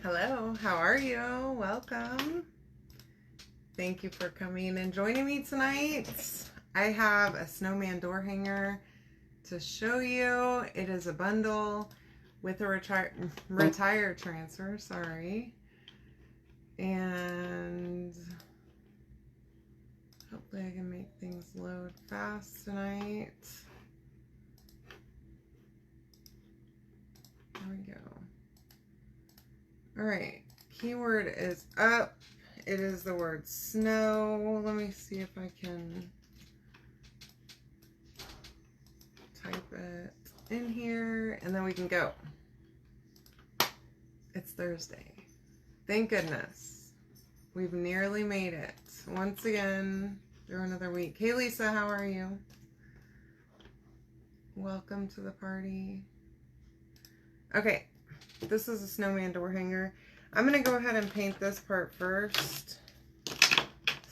Hello, how are you? Welcome. Thank you for coming and joining me tonight. I have a snowman door hanger to show you. It is a bundle with a retire transfer, sorry. And hopefully I can make things load fast tonight. There we go. All right, keyword is up. It is the word snow. Let me see if I can type it in here and then we can go. It's Thursday. Thank goodness. We've nearly made it. Once again, through another week. Hey Lisa, how are you? Welcome to the party. Okay, this is a snowman door hanger. I'm going to go ahead and paint this part first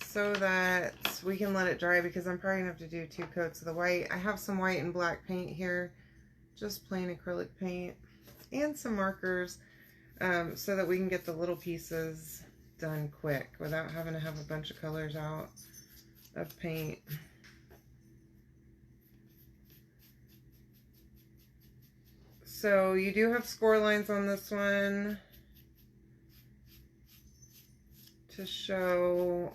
so that we can let it dry because I'm probably going to have to do 2 coats of the white. I have some white and black paint here, just plain acrylic paint, and some markers so that we can get the little pieces done quick without having to have a bunch of colors out of paint. So you do have score lines on this one to show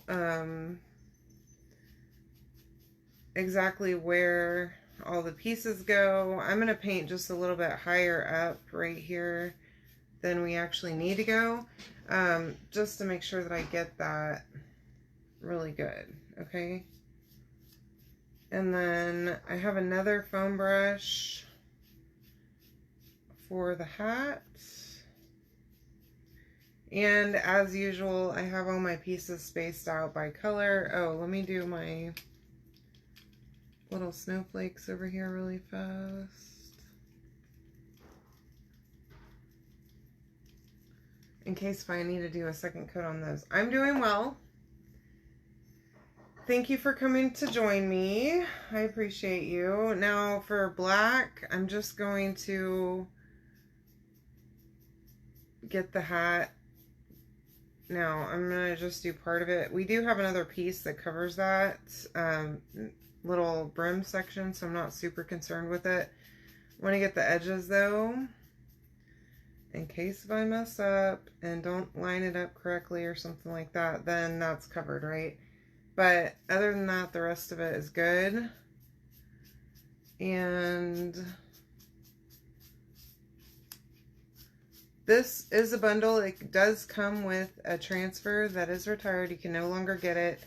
exactly where all the pieces go. I'm going to paint just a little bit higher up right here than we actually need to go, just to make sure that I get that really good, okay? And then I have another foam brush for the hat. And as usual, I have all my pieces spaced out by color. Oh, let me do my little snowflakes over here really fast, in case if I need to do a second coat on those. I'm doing well. Thank you for coming to join me. I appreciate you. Now for black, I'm just going to get the hat. Now I'm going to just do part of it. We do have another piece that covers that little brim section, so I'm not super concerned with it. I want to get the edges though, in case if I mess up and don't line it up correctly or something like that, then that's covered, right? But other than that, the rest of it is good. And this is a bundle. It does come with a transfer that is retired. You can no longer get it.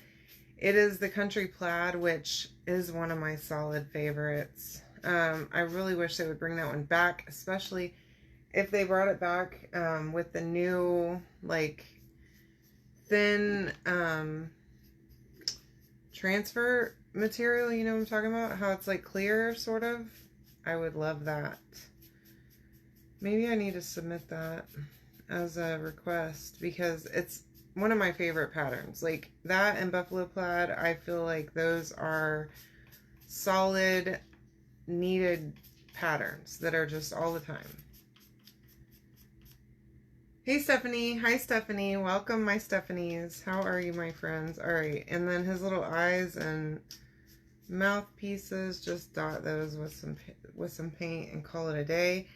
It is the Country Plaid, which is one of my solid favorites. I really wish they would bring that one back, especially if they brought it back with the new, like, thin transfer material. You know what I'm talking about? How it's like clear, sort of. I would love that. Maybe I need to submit that as a request because it's one of my favorite patterns. Like that and Buffalo Plaid, I feel like those are solid, needed patterns that are just all the time. Hey Stephanie. Hi Stephanie. Welcome my Stephanies. How are you, my friends? All right, and then his little eyes and mouth pieces, just dot those with some paint and call it a day.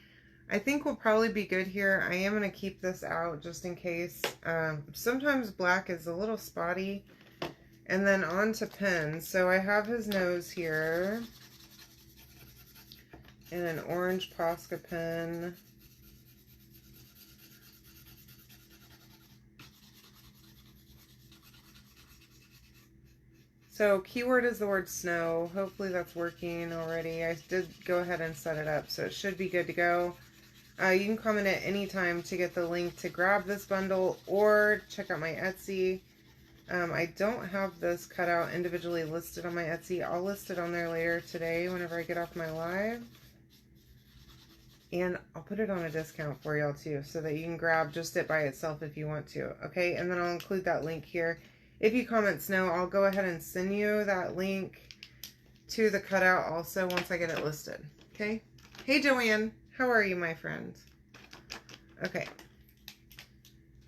I think we'll probably be good here. I am going to keep this out just in case. Sometimes black is a little spotty. And then on to pens. So I have his nose here. And an orange Posca pen. So keyword is the word snow. Hopefully that's working already. I did go ahead and set it up, so it should be good to go. You can comment at any time to get the link to grab this bundle or check out my Etsy. I don't have this cut out individually listed on my Etsy. I'll list it on there later today whenever I get off my live. And I'll put it on a discount for y'all too, so that you can grab just it by itself if you want to. Okay, and then I'll include that link here. If you comment snow, I'll go ahead and send you that link to the cutout also once I get it listed. Okay? Hey Joanne. How are you, my friend? Okay.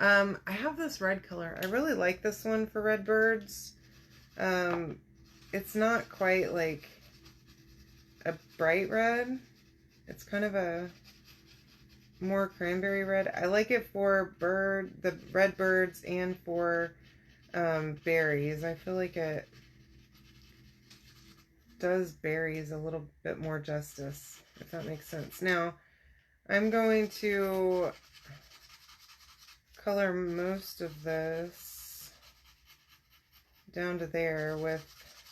I have this red color. I really like this one for red birds. It's not quite like a bright red. It's kind of a more cranberry red. I like it for the red birds and for berries. I feel like it does berries a little bit more justice, if that makes sense. Now, I'm going to color most of this down to there with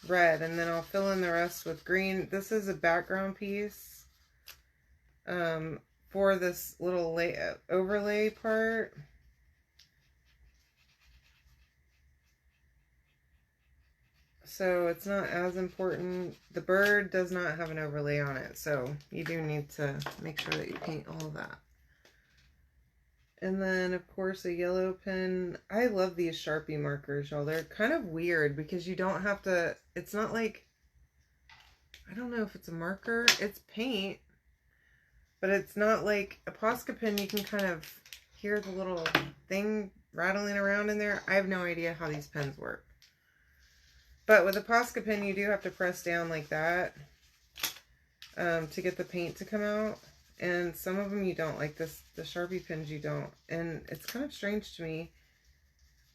red, and then I'll fill in the rest with green. This is a background piece for this little overlay part. So it's not as important. The bird does not have an overlay on it, so you do need to make sure that you paint all of that. And then, of course, a yellow pen. I love these Sharpie markers, y'all. They're kind of weird because you don't have to, it's not like, I don't know if it's a marker. It's paint, but it's not like a Posca pen. You can kind of hear the little thing rattling around in there. I have no idea how these pens work. But with a Posca pen, you do have to press down like that to get the paint to come out. And some of them you don't, like this, the Sharpie pens you don't. And it's kind of strange to me.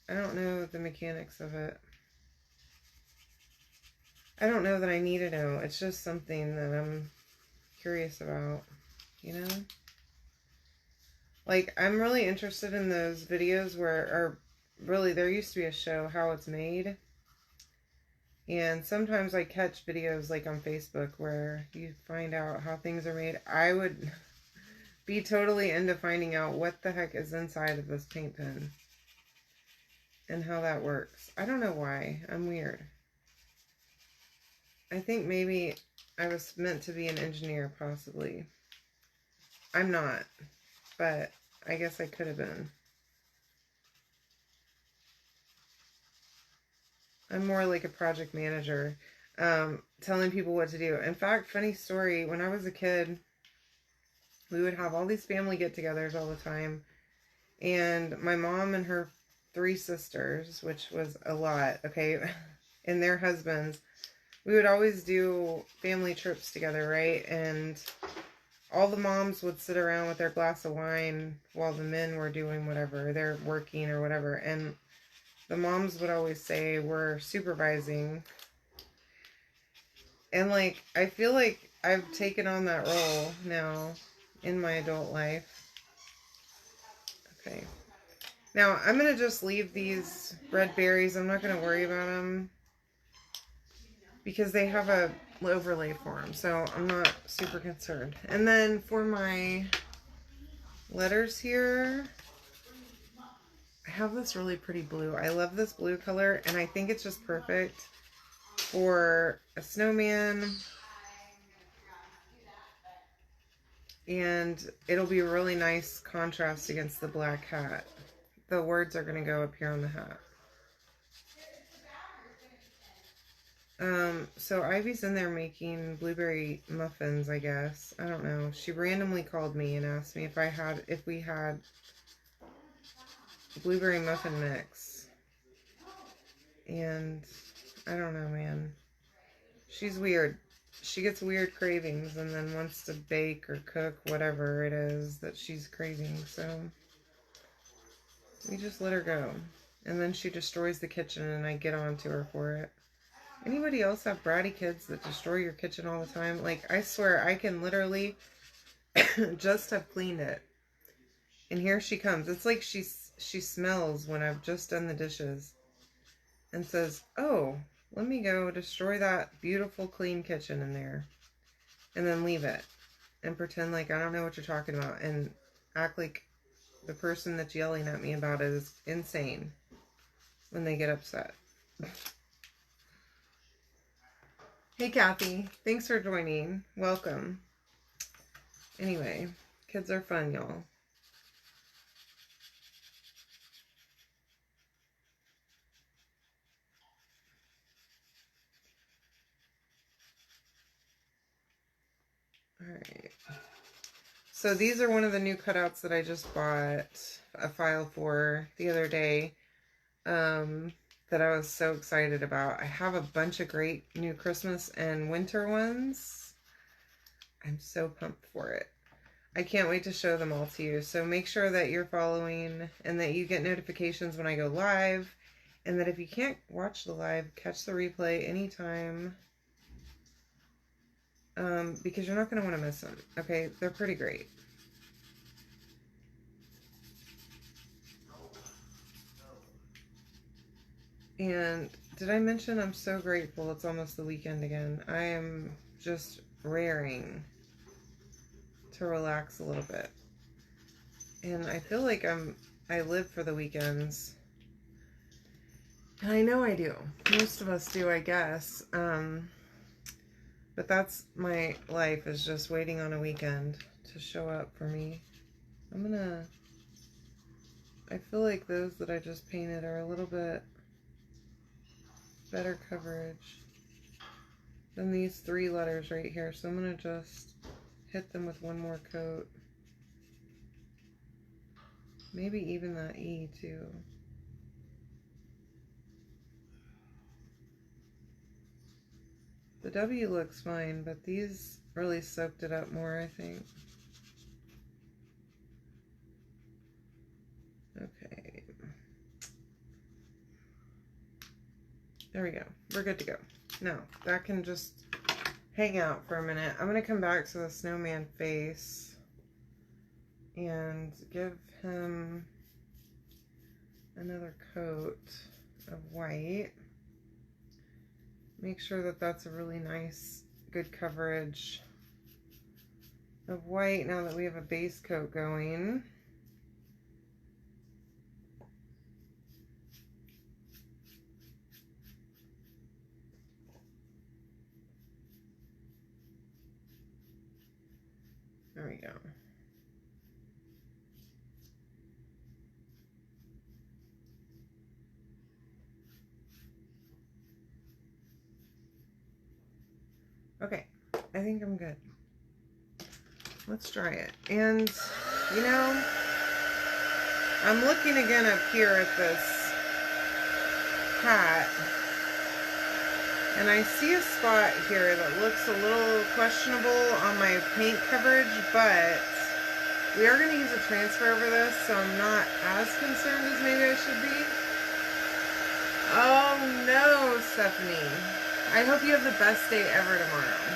I don't know the mechanics of it. I don't know that I need to know. It's just something that I'm curious about, you know? Like, I'm really interested in those videos or really, there used to be a show, How It's Made. And sometimes I catch videos like on Facebook where you find out how things are made. I would be totally into finding out what the heck is inside of this paint pen and how that works. I don't know why. I'm weird. I think maybe I was meant to be an engineer, possibly. I'm not, but I guess I could have been. I'm more like a project manager, telling people what to do. In fact, funny story, when I was a kid, we would have all these family get-togethers all the time. And my mom and her 3 sisters, which was a lot, okay, and their husbands, we would always do family trips together, right? And all the moms would sit around with their glass of wine while the men were doing whatever. They're working or whatever. And the moms would always say, we're supervising. And, like, I feel like I've taken on that role now in my adult life. Okay. Now, I'm going to just leave these red berries. I'm not going to worry about them because they have a overlay for them. So I'm not super concerned. And then for my letters here, I have this really pretty blue. I love this blue color, and I think it's just perfect for a snowman. And it'll be a really nice contrast against the black hat. The words are going to go up here on the hat. So Ivy's in there making blueberry muffins, I guess. I don't know. She randomly called me and asked me if we had blueberry muffin mix. And I don't know, man. She's weird. She gets weird cravings and then wants to bake or cook whatever it is that she's craving. So we just let her go. And then she destroys the kitchen and I get on to her for it. Anybody else have bratty kids that destroy your kitchen all the time? Like, I swear, I can literally just have cleaned it. And here she comes. It's like she smells when I've just done the dishes. And says, oh, let me go destroy that beautiful clean kitchen in there. And then leave it. And pretend like I don't know what you're talking about. And act like the person that's yelling at me about it is insane when they get upset. Hey, Kathy. Thanks for joining. Welcome. Anyway, kids are fun, y'all. Alright. So these are one of the new cutouts that I just bought a file for the other day, that I was so excited about. I have a bunch of great new Christmas and winter ones. I'm so pumped for it. I can't wait to show them all to you. So make sure that you're following and that you get notifications when I go live. And that if you can't watch the live, catch the replay anytime. Because you're not going to want to miss them. Okay, they're pretty great. And did I mention I'm so grateful it's almost the weekend again? I am just raring to relax a little bit. And I feel like I live for the weekends. And I know I do. Most of us do, I guess. But that's my life, is just waiting on a weekend to show up for me. I feel like those that I just painted are a little bit better coverage than these 3 letters right here. So I'm going to just hit them with one more coat. Maybe even that E too. The W looks fine, but these really soaked it up more, I think. Okay. There we go. We're good to go. Now, that can just hang out for a minute. I'm going to come back to the snowman face and give him another coat of white. Make sure that that's a really nice, good coverage of white now that we have a base coat going. There we go. Okay, I think I'm good. Let's try it. And, you know, I'm looking again up here at this hat, and I see a spot here that looks a little questionable on my paint coverage, but we are going to use a transfer over this, so I'm not as concerned as maybe I should be. Oh no, Stephanie. I hope you have the best day ever tomorrow.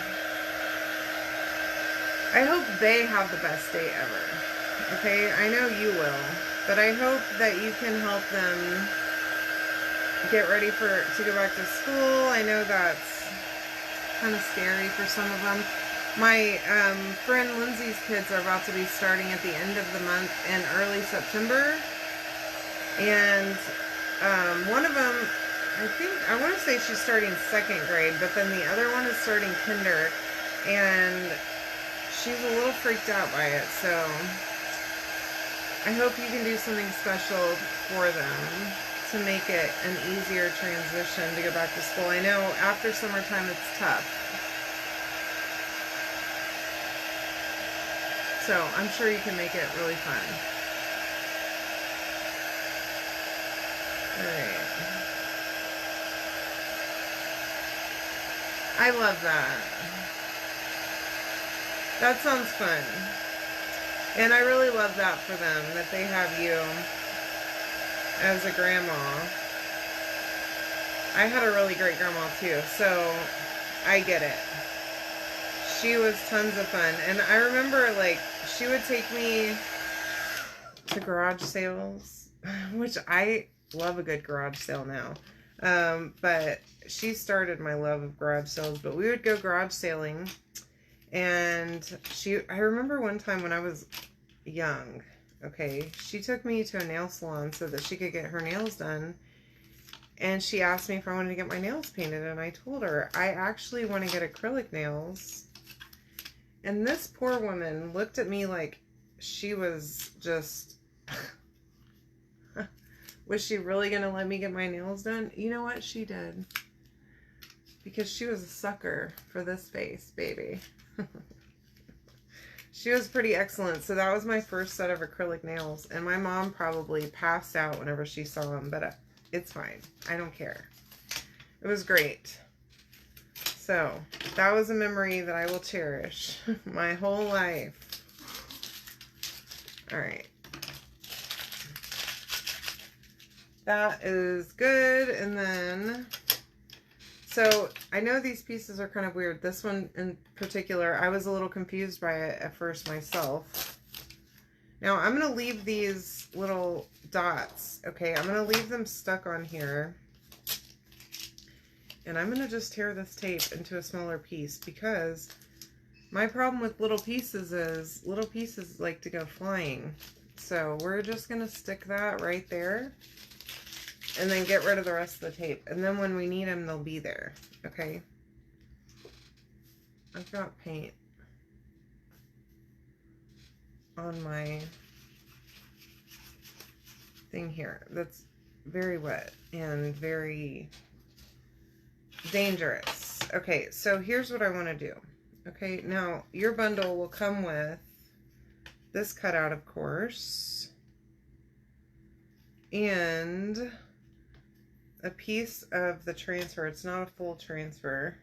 I hope they have the best day ever. Okay, I know you will, but I hope that you can help them get ready to go back to school. I know that's kind of scary for some of them. My friend Lindsay's kids are about to be starting at the end of the month in early September, and one of them, I want to say she's starting 2nd grade, but then the other one is starting kinder, and she's a little freaked out by it, so I hope you can do something special for them to make it an easier transition to go back to school. I know after summertime it's tough. So I'm sure you can make it really fun. Alright. I love that. That sounds fun. And I really love that for them, that they have you as a grandma. I had a really great grandma too, so I get it. She was tons of fun. And I remember, like, she would take me to garage sales, which I love a good garage sale now. But she started my love of garage sales. But we would go garage sailing, and I remember one time when I was young, okay, she took me to a nail salon so that she could get her nails done. And she asked me if I wanted to get my nails painted, and I told her I actually want to get acrylic nails. And this poor woman looked at me like she was just, was she really going to let me get my nails done? You know what? She did. Because she was a sucker for this face, baby. She was pretty excellent. So that was my first set of acrylic nails. And my mom probably passed out whenever she saw them, but it's fine. I don't care. It was great. So that was a memory that I will cherish my whole life. All right. That is good. And then, so I know these pieces are kind of weird. This one in particular, I was a little confused by it at first myself. Now I'm going to leave these little dots. Okay, I'm going to leave them stuck on here. And I'm going to just tear this tape into a smaller piece, because my problem with little pieces is little pieces like to go flying. So we're just going to stick that right there and then get rid of the rest of the tape. And then when we need them, they'll be there. Okay. I've got paint on my thing here that's very wet and very dangerous. Okay, so here's what I want to do. Okay, now your bundle will come with this cutout, of course, and a piece of the transfer. It's not a full transfer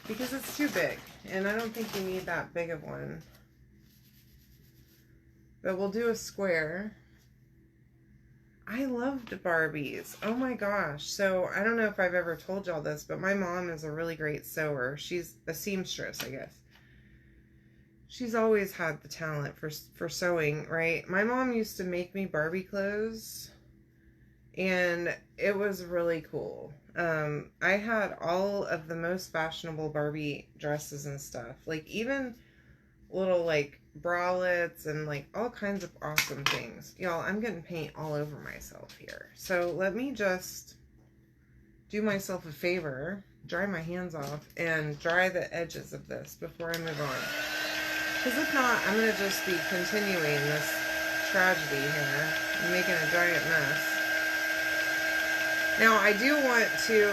because it's too big, and I don't think you need that big of one. But we'll do a square. I loved Barbies. Oh my gosh. So I don't know if I've ever told y'all this, but my mom is a really great sewer. She's a seamstress, I guess. She's always had the talent for sewing, right? My mom used to make me Barbie clothes, and it was really cool. I had all of the most fashionable Barbie dresses and stuff. Like even little like bralettes and like all kinds of awesome things. Y'all, I'm getting paint all over myself here. So let me just do myself a favor, dry my hands off, and dry the edges of this before I move on. Because if not, I'm going to just be continuing this tragedy here and making a giant mess. Now, I do want to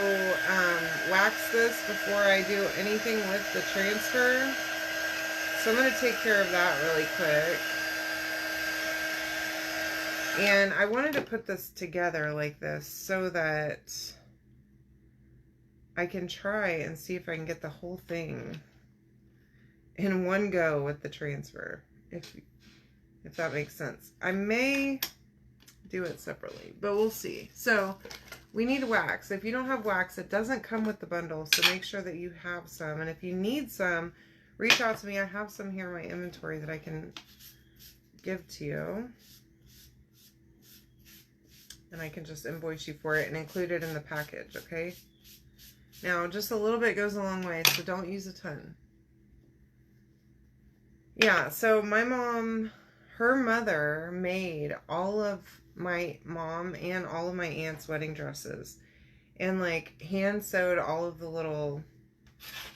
wax this before I do anything with the transfer. So I'm going to take care of that really quick. And I wanted to put this together like this so that I can try and see if I can get the whole thing in one go with the transfer, if that makes sense. I may do it separately, but we'll see. So we need wax. If you don't have wax, it doesn't come with the bundle, so make sure that you have some. And if you need some, reach out to me. I have some here in my inventory that I can give to you. And I can just invoice you for it and include it in the package, okay? Now, just a little bit goes a long way, so don't use a ton. Yeah, so my mom, her mother made all of my mom and all of my aunt's wedding dresses. And like hand sewed all of the little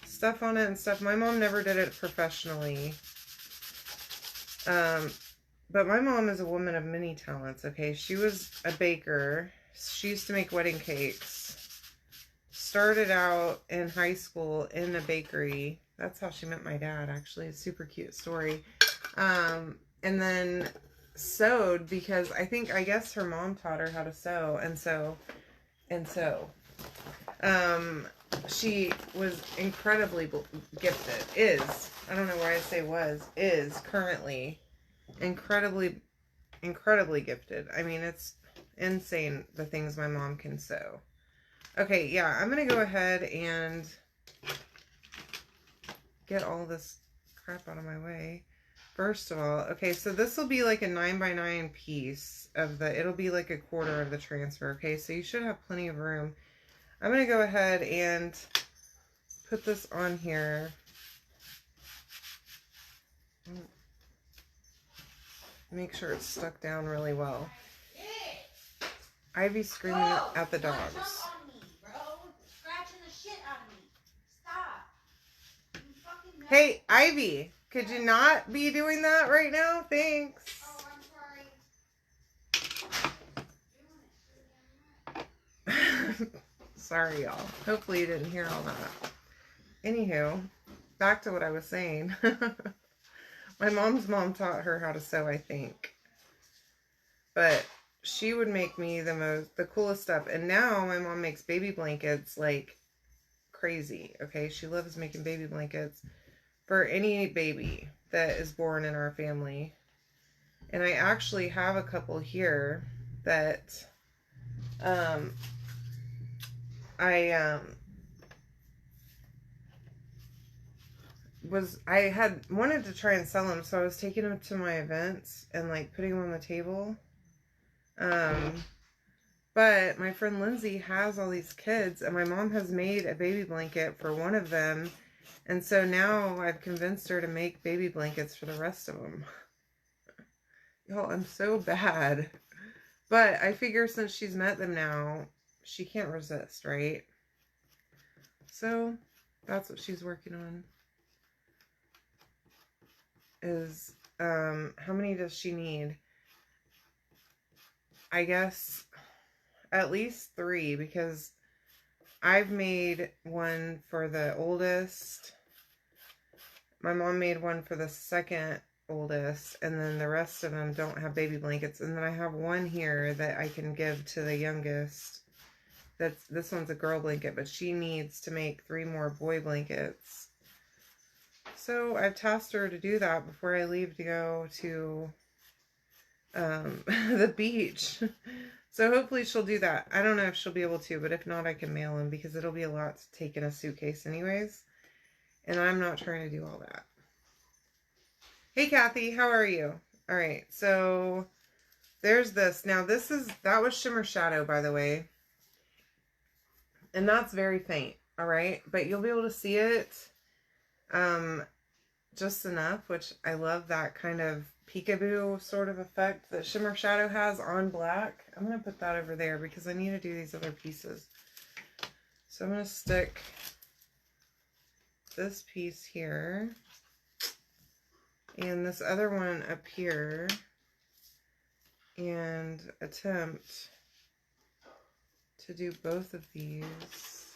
stuff on it and stuff. My mom never did it professionally. But my mom is a woman of many talents, okay? She was a baker. She used to make wedding cakes. Started out in high school in a bakery. That's how she met my dad, actually. It's a super cute story. And then sewed because I guess her mom taught her how to sew. And so, she was incredibly gifted. I don't know why I say is currently incredibly gifted. I mean, it's insane the things my mom can sew. Okay, yeah, I'm going to go ahead and get all this crap out of my way. First of all, okay, so this will be like a 9x9 piece of it'll be like a quarter of the transfer, okay? So you should have plenty of room. I'm going to go ahead and put this on here. Make sure it's stuck down really well. Ivy's screaming at the dogs. Hey, Ivy, could you not be doing that right now? Thanks. Oh, I'm sorry. Sorry, y'all. Hopefully you didn't hear all that. Anywho, back to what I was saying. My mom's mom taught her how to sew, I think. But she would make me the coolest stuff. And now my mom makes baby blankets like crazy. Okay, she loves making baby blankets for any baby that is born in our family. And I actually have a couple here that I had wanted to try and sell them, so I was taking them to my events and like putting them on the table. But my friend Lindsay has all these kids, and my mom has made a baby blanket for one of them, and so now I've convinced her to make baby blankets for the rest of them. Y'all, I'm so bad. But I figure since she's met them now, she can't resist, right? So that's what she's working on. Is how many does she need? I guess at least 3, because I've made one for the oldest. My mom made one for the second oldest, and then the rest of them don't have baby blankets. And then I have one here that I can give to the youngest. This one's a girl blanket, but she needs to make 3 more boy blankets. So I've tasked her to do that before I leave to go to the beach. So hopefully she'll do that. I don't know if she'll be able to, but if not, I can mail them because it'll be a lot to take in a suitcase anyways. And I'm not trying to do all that. Hey, Kathy, how are you? All right, so there's this. Now, that was Shimmer Shadow, by the way. And that's very faint, all right? But you'll be able to see it just enough, which I love that kind of peekaboo sort of effect that Shimmer Shadow has on black. I'm going to put that over there because I need to do these other pieces. So I'm going to stick this piece here and this other one up here and attempt to do both of these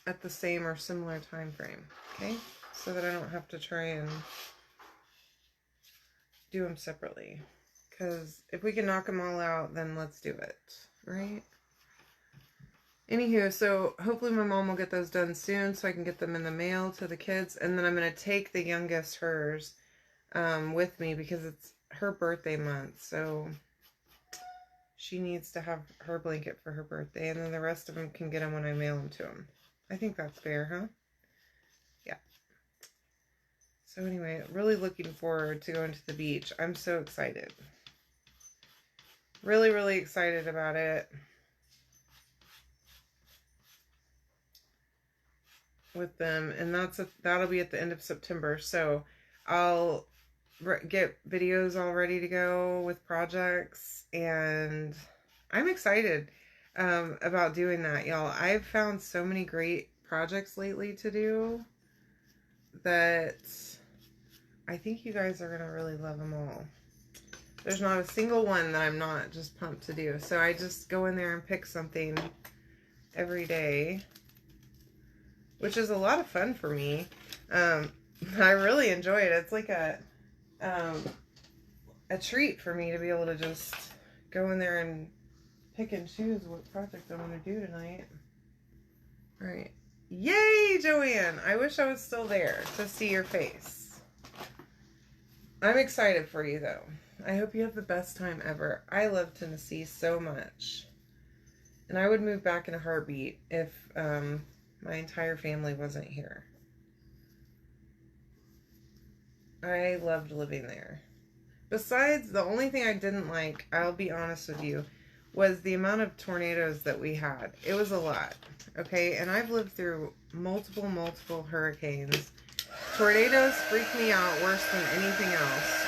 at the same or similar time frame, okay? So that I don't have to try and do them separately. Because if we can knock them all out, then let's do it, right? Anywho, so hopefully my mom will get those done soon so I can get them in the mail to the kids. And then I'm going to take the youngest, hers, with me because it's her birthday month. So she needs to have her blanket for her birthday. And then the rest of them can get them when I mail them to them. I think that's fair, huh? Yeah. So anyway, really looking forward to going to the beach. I'm so excited. Really, really excited about it. With them, and that'll be at the end of September. So I'll get videos all ready to go with projects, and I'm excited about doing that, y'all. I've found so many great projects lately to do that I think you guys are gonna really love them all. There's not a single one that I'm not just pumped to do. So I just go in there and pick something every day, which is a lot of fun for me. I really enjoy it. It's like a treat for me to be able to just go in there and pick and choose what project I'm going to do tonight. All right. Yay, Joanne! I wish I was still there to see your face. I'm excited for you, though. I hope you have the best time ever. I love Tennessee so much. And I would move back in a heartbeat if my entire family wasn't here. I loved living there. Besides, the only thing I didn't like, I'll be honest with you, was the amount of tornadoes that we had. It was a lot, okay? And I've lived through multiple hurricanes. Tornadoes freak me out worse than anything else.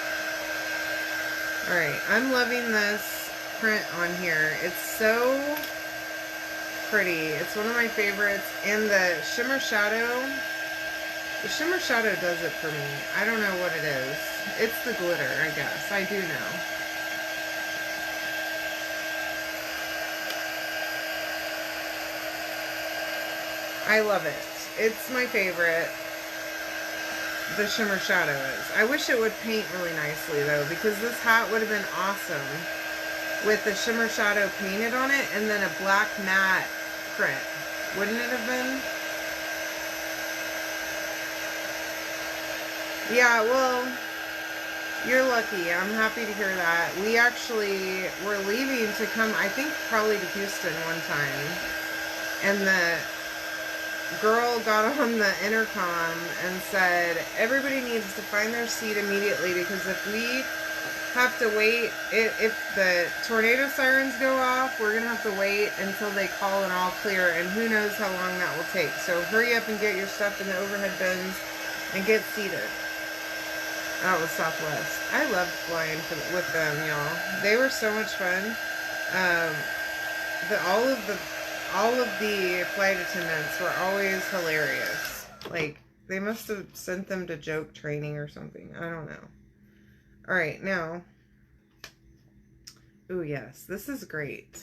Alright, I'm loving this print on here. It's so pretty. It's one of my favorites. And the Shimmer Shadow, the Shimmer Shadow does it for me. I don't know what it is. It's the glitter, I guess. I do know. I love it. It's my favorite. the shimmer shadow is. I wish it would paint really nicely though, because this hat would have been awesome with the shimmer shadow painted on it and then a black matte print. Wouldn't it have been? Yeah, well, you're lucky. I'm happy to hear that. We actually were leaving to come, I think probably to Houston one time. And the girl got on the intercom and said, everybody needs to find their seat immediately, because if we have to wait, if the tornado sirens go off, we're going to have to wait until they call an all clear, and who knows how long that will take. So hurry up and get your stuff in the overhead bins and get seated. That was Southwest. I loved flying with them, y'all. They were so much fun. All of the flight attendants were always hilarious. Like, they must have sent them to joke training or something. I don't know. Alright, now. Ooh, yes. This is great.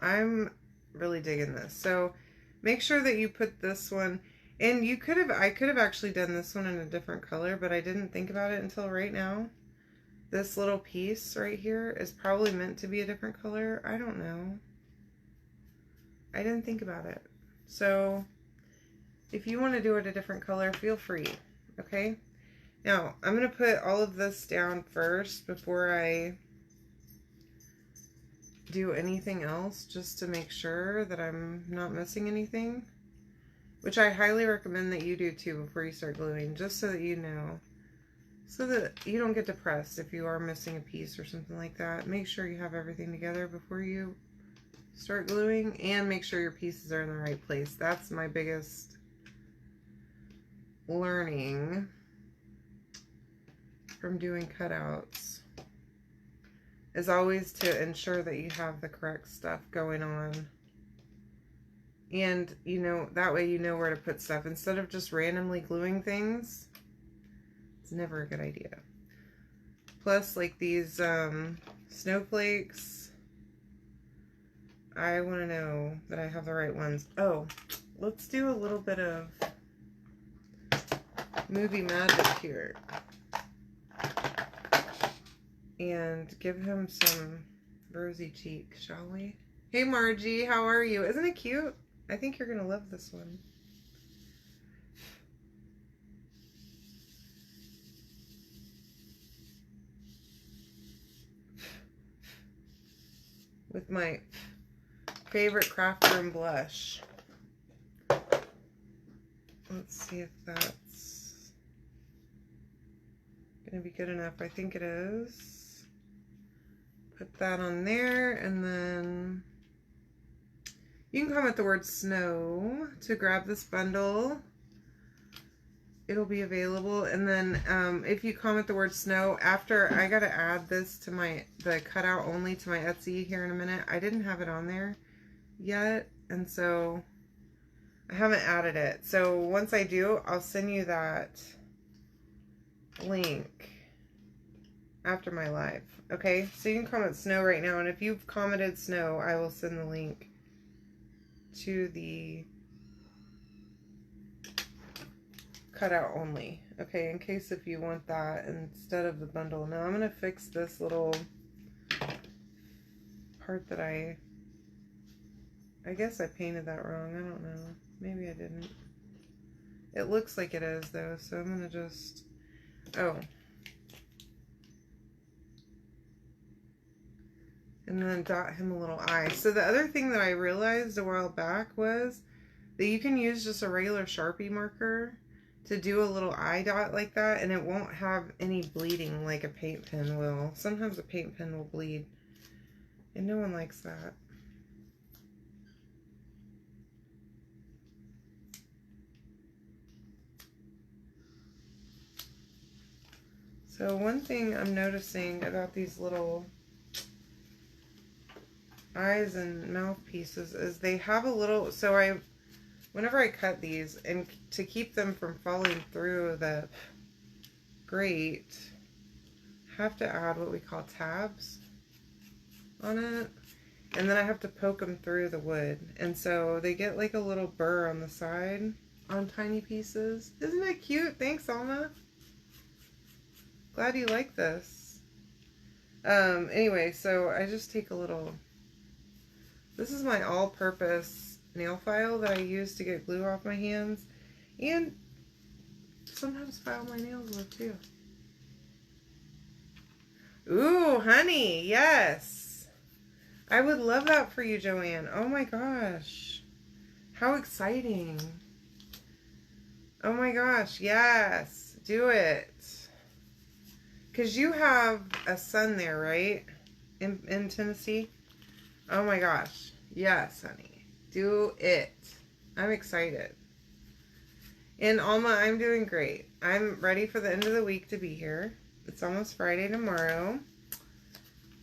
I'm really digging this. So, make sure that you put this one... And I could have actually done this one in a different color, but I didn't think about it until right now. This little piece right here is probably meant to be a different color. I don't know. I didn't think about it. So if you want to do it a different color, feel free. Okay. Now I'm going to put all of this down first before I do anything else, just to make sure that I'm not missing anything. Which I highly recommend that you do too before you start gluing, just so that you know. So that you don't get depressed if you are missing a piece or something like that. Make sure you have everything together before you start gluing, and make sure your pieces are in the right place. That's my biggest learning from doing cutouts, is always to ensure that you have the correct stuff going on. And, you know, that way you know where to put stuff. Instead of just randomly gluing things, it's never a good idea. Plus, like these snowflakes, I want to know that I have the right ones. Oh, let's do a little bit of movie magic here. And give him some rosy cheek, shall we? Hey Margie, how are you? Isn't it cute? I think you're going to love this one. With my favorite craft room blush. Let's see if that's going to be good enough. I think it is. Put that on there, and then you can comment the word snow to grab this bundle. It'll be available. And then if you comment the word snow, after, I got to add this to the cutout only to my Etsy here in a minute. I didn't have it on there yet, and so I haven't added it. So once I do, I'll send you that link after my live. Okay, so you can comment snow right now, and if you've commented snow, I will send the link to the cutout only. Okay, in case if you want that instead of the bundle. Now I'm going to fix this little part that I guess I painted that wrong. I don't know. Maybe I didn't. It looks like it is though, so I'm going to just... Oh. And then dot him a little eye. So the other thing that I realized a while back was that you can use just a regular Sharpie marker to do a little eye dot like that, and it won't have any bleeding like a paint pen will. Sometimes a paint pen will bleed, and no one likes that. So one thing I'm noticing about these little eyes and mouthpieces is they have a little, so whenever I cut these, and to keep them from falling through the grate, have to add what we call tabs on it, and then I have to poke them through the wood, and so they get like a little burr on the side on tiny pieces. Isn't that cute? Thanks, Alma. Glad you like this. Anyway, so I just take a little... This is my all-purpose nail file that I use to get glue off my hands. And sometimes file my nails with, too. Ooh, honey, yes. I would love that for you, Joanne. Oh my gosh. How exciting. Oh my gosh, yes. Do it. Because you have a son there, right? In Tennessee? Oh my gosh. Yes, honey. Do it. I'm excited. And Alma, I'm doing great. I'm ready for the end of the week to be here. It's almost Friday tomorrow.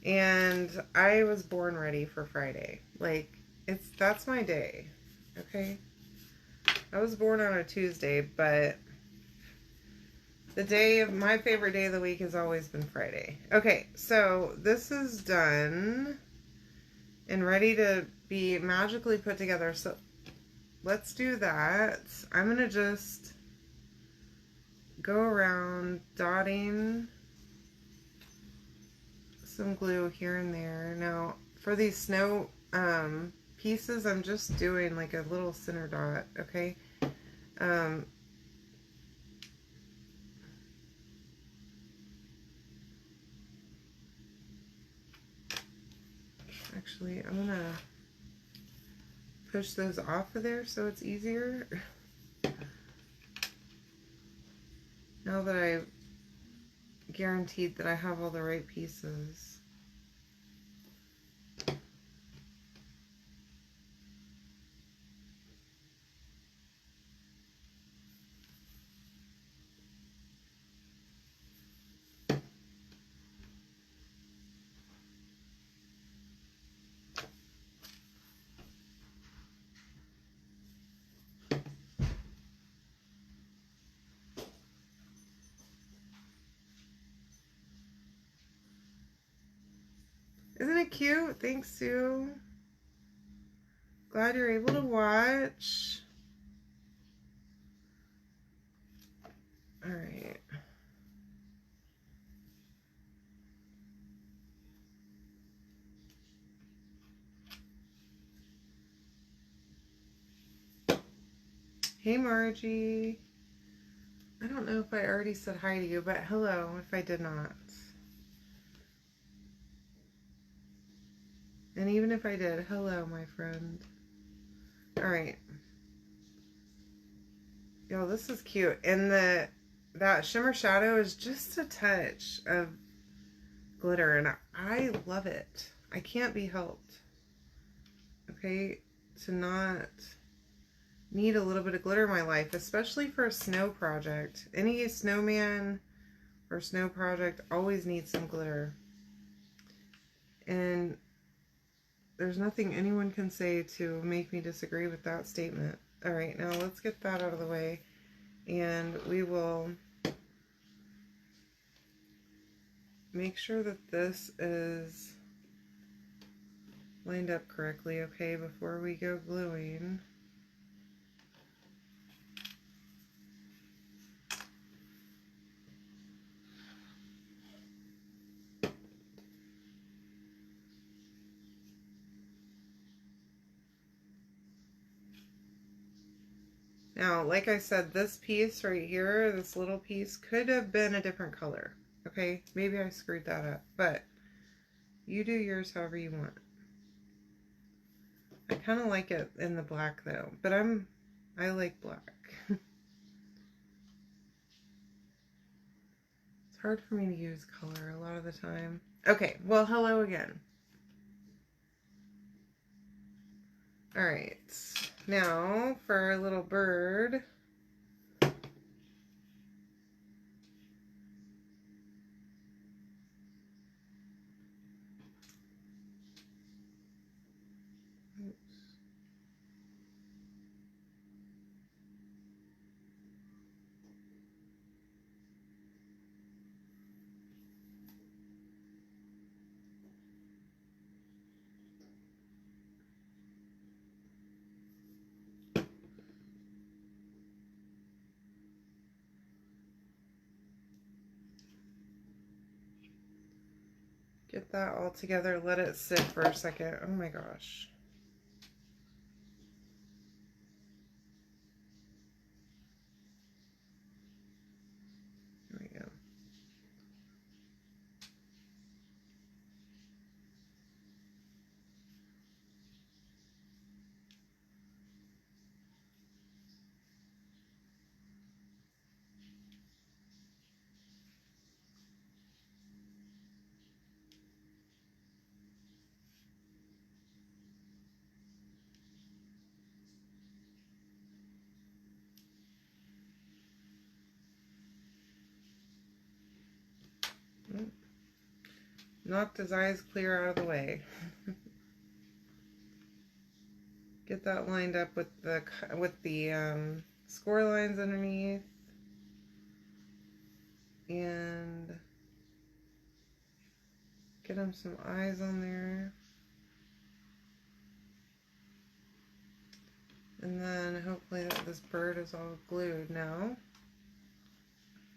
And I was born ready for Friday. Like, that's my day. Okay? I was born on a Tuesday, but my favorite day of the week has always been Friday. Okay, so this is done and ready to be magically put together. So let's do that. I'm going to just go around dotting some glue here and there. Now, for these snow pieces, I'm just doing like a little center dot, okay? Actually, I'm gonna push those off of there so it's easier. Now that I've guaranteed that I have all the right pieces. Isn't it cute? Thanks, Sue. Glad you're able to watch. All right. Hey, Margie. I don't know if I already said hi to you, but hello if I did not. And even if I did, hello, my friend. All right. Yo, this is cute. And that shimmer shadow is just a touch of glitter, and I love it. I can't be helped. Okay, to not need a little bit of glitter in my life, especially for a snow project. Any snowman or snow project always needs some glitter. And there's nothing anyone can say to make me disagree with that statement. All right, now let's get that out of the way, and we will make sure that this is lined up correctly, okay, before we go gluing. Now, like I said, this piece right here, this little piece, could have been a different color. Okay, maybe I screwed that up, but you do yours however you want. I kind of like it in the black though, but I like black. It's hard for me to use color a lot of the time. Okay, well, hello again. All right, now for our little bird. Get that all together. Let it sit for a second. Oh my gosh. There we go. Knocked his eyes clear out of the way. Get that lined up with the score lines underneath, and get him some eyes on there. And then hopefully this bird is all glued now,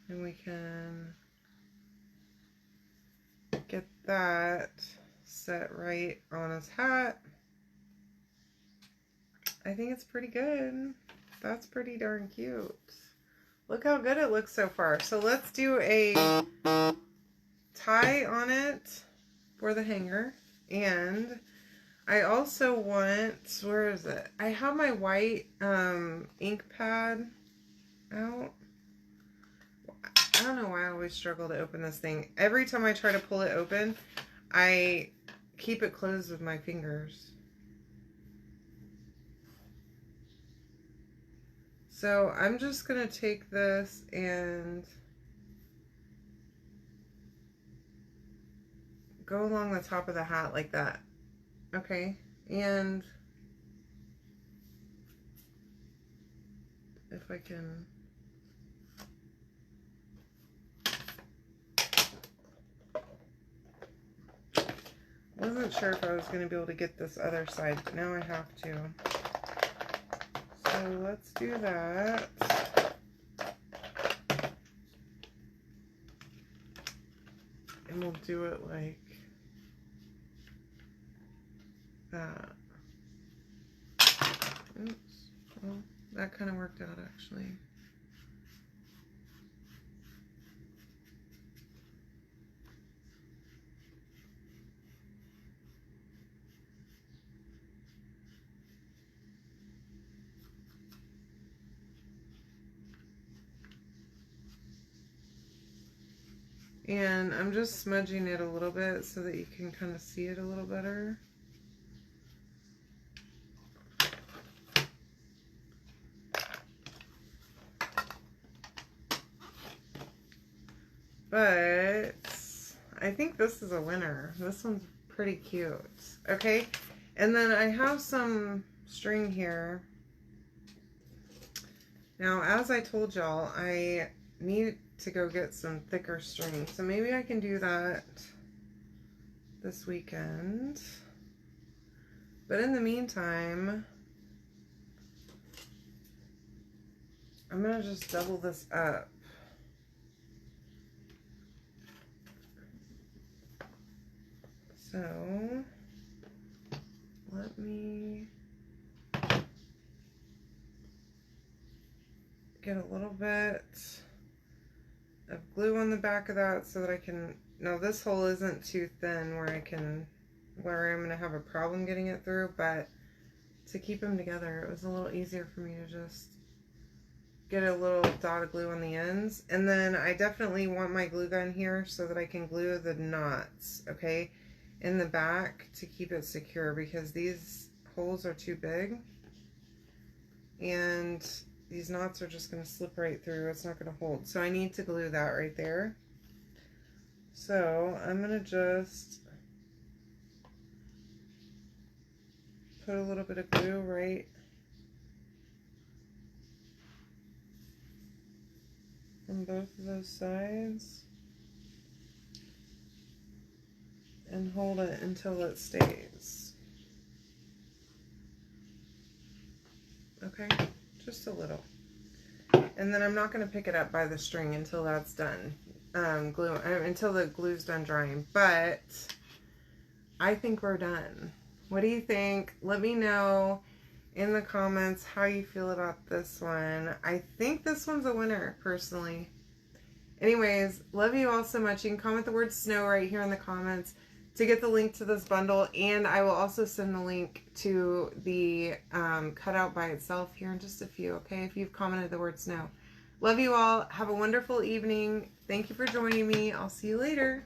and we can get that set right on his hat. I think it's pretty good. That's pretty darn cute. Look how good it looks so far. So let's do a tie on it for the hanger. And I also want, where is it? I have my white ink pad out. I don't know why I always struggle to open this thing. Every time I try to pull it open, I keep it closed with my fingers. So I'm just going to take this and go along the top of the hat like that. Okay, and if I can... Wasn't sure if I was going to be able to get this other side, but now I have to. So let's do that. And we'll do it like that. Oops. Well, that kind of worked out actually. And I'm just smudging it a little bit so that you can kind of see it a little better. But I think this is a winner. This one's pretty cute. Okay, and then I have some string here. Now, as I told y'all, I need to go get some thicker string. So maybe I can do that this weekend. But in the meantime, I'm going to just double this up. So, let me get a little bit of glue on the back of that so that I can, now this hole isn't too thin where I'm going to have a problem getting it through, but to keep them together, it was a little easier for me to just get a little dot of glue on the ends. And then I definitely want my glue gun here so that I can glue the knots, okay, in the back to keep it secure, because these holes are too big and these knots are just going to slip right through. It's not going to hold. So I need to glue that right there. So I'm going to just put a little bit of glue right on both of those sides and hold it until it stays. Okay, just a little. And then I'm not going to pick it up by the string until that's done, until the glue's done drying. But I think we're done. What do you think? Let me know in the comments how you feel about this one. I think this one's a winner, personally. Anyways, love you all so much. You can comment the word snow right here in the comments to get the link to this bundle, and I will also send the link to the cutout by itself here in just a few, okay, if you've commented the word snow. Love you all. Have a wonderful evening. Thank you for joining me. I'll see you later.